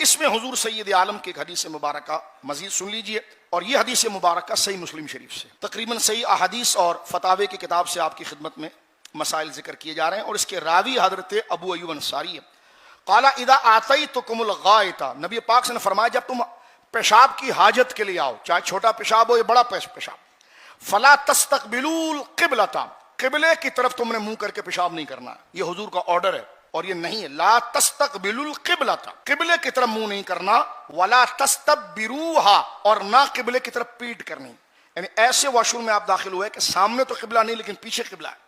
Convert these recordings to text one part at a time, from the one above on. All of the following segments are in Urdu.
اس میں حضور سید عالم کی ایک حدیث مبارکہ مزید سن لیجئے، اور یہ حدیث مبارکہ صحیح مسلم شریف سے، تقریباً صحیح احادیث اور فتاوے کی کتاب سے آپ کی خدمت میں مسائل ذکر کیے جا رہے ہیں، اور اس کے راوی حضرت ابو ایوب انصاری ہے۔ قال اذا آتیتکم الغائط، نبی پاک سے نے فرمایا جب تم پیشاب کی حاجت کے لیے آؤ، چاہے چھوٹا پیشاب ہو یا بڑا پیشاب، فلا تستقبلوا القبلۃ، قبلے کی طرف تم نے منہ کر کے پیشاب نہیں کرنا، یہ حضور کا آرڈر ہے، اور یہ نہیں ہے لا تستقبلوا القبلۃ، قبلے کی طرف منہ نہیں کرنا، ولا تستدبروها، اور نہ قبلے کی طرف پیٹ کرنی، یعنی ایسے واش روم میں آپ داخل ہوئے کہ سامنے تو قبلہ نہیں لیکن پیچھے قبلہ ہے،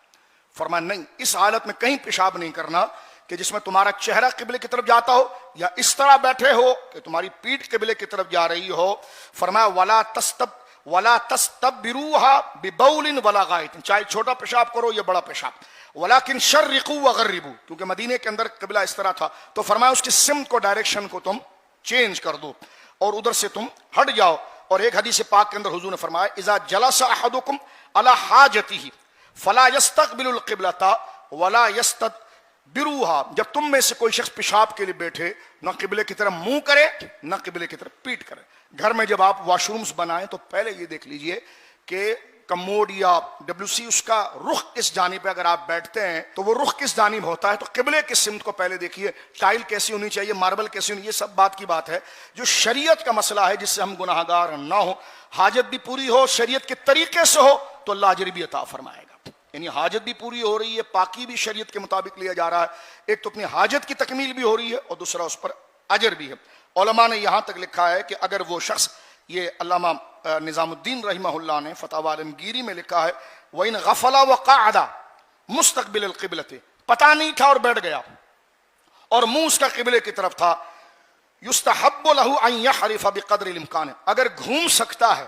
فرمایا نہیں، اس حالت میں کہیں پیشاب نہیں کرنا کہ جس میں تمہارا چہرہ قبلے کی طرف جاتا ہو یا اس طرح بیٹھے ہو کہ تمہاری پیٹھ قبلے کی طرف جا رہی ہو۔ فرمایا ولا تستبروها ببول ولا غائط، چاہے چھوٹا پیشاب کرو یا بڑا پیشاب، ولیکن شرقوا وغربوا، کیونکہ مدینے کے اندر قبلہ اس طرح تھا، تو فرمایا اس کی سمت کو، ڈائریکشن کو تم چینج کر دو اور ادھر سے تم ہٹ جاؤ۔ اور ایک حدیث پاک کے اندر حضور نے فرمایا اذا جلس احدکم علی حاجته فلا يستقبل القبلۃ ولا يستدبروها، جب تم میں سے کوئی شخص پیشاب کے لیے بیٹھے نہ قبلے کی طرف منہ کرے نہ قبلے کی طرف پیٹ کرے۔ گھر میں جب آپ واش رومز بنائیں تو پہلے یہ دیکھ لیجئے کہ کموڈ یا WC اس کا رخ کس جانب پہ، اگر آپ بیٹھتے ہیں تو وہ رخ کس جانب ہوتا ہے، تو قبلے کی سمت کو پہلے دیکھیے، ٹائل کیسی ہونی چاہیے، ماربل کیسی ہونی، یہ سب بات کی بات ہے جو شریعت کا مسئلہ ہے، جس سے ہم گناہ گار نہ ہوں، حاجت بھی پوری ہو، شریعت کے طریقے سے ہو تو اللہ اجر بھی عطا فرمائے گا، یعنی حاجت بھی پوری ہو رہی ہے، پاکی بھی شریعت کے مطابق لیا جا رہا ہے، ایک تو اپنی حاجت کی تکمیل بھی ہو رہی ہے اور دوسرا اس پر اجر بھی ہے۔ علماء نے یہاں تک لکھا ہے کہ اگر وہ شخص، یہ علامہ نظام الدین رحمہ اللہ نے فتاوی عالمگیری میں لکھا ہے وَإِنْ غَفَلَ وَقَعَدَ مُسْتَقْبِلَ الْقِبْلَةِ، پتہ نہیں تھا اور بیٹھ گیا اور منہ اس کا قبلے کی طرف تھا، يُسْتَحَبُّ لَهُ أَنْ يَحْرِفَ بِقَدْرِ الْإِمْكَانِ، اگر گھوم سکتا ہے،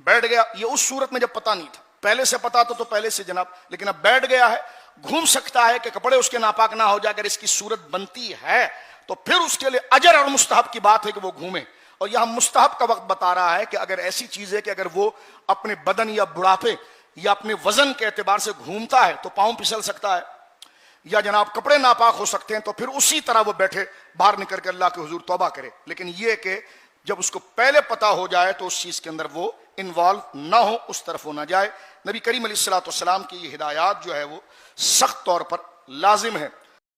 بیٹھ گیا، یہ اس صورت میں جب پتہ نہیں تھا، پہلے سے پتہ تو پہلے سے جناب، لیکن اب بیٹھ گیا ہے، گھوم سکتا ہے کہ کپڑے اس کے ناپاک نہ ہو جائے، اگر اس کی صورت بنتی ہے تو پھر اس کے لیے اجر اور مستحب کی بات ہے کہ وہ گھومے۔ اور یہاں مستحب کا وقت بتا رہا ہے کہ اگر ایسی چیز ہے کہ اگر وہ اپنے بدن یا بڑھاپے یا اپنے وزن کے اعتبار سے گھومتا ہے تو پاؤں پھسل سکتا ہے یا جناب کپڑے ناپاک ہو سکتے ہیں، تو پھر اسی طرح وہ بیٹھے، باہر نکل کے اللہ کے حضور توبہ کرے، لیکن یہ کہ جب اس کو پہلے پتہ ہو جائے تو اس چیز کے اندر وہ انوالو نہ ہو، اس طرف وہ نہ جائے۔ نبی کریم علیہ الصلوۃ والسلام کی یہ ہدایات جو ہے وہ سخت طور پر لازم ہے۔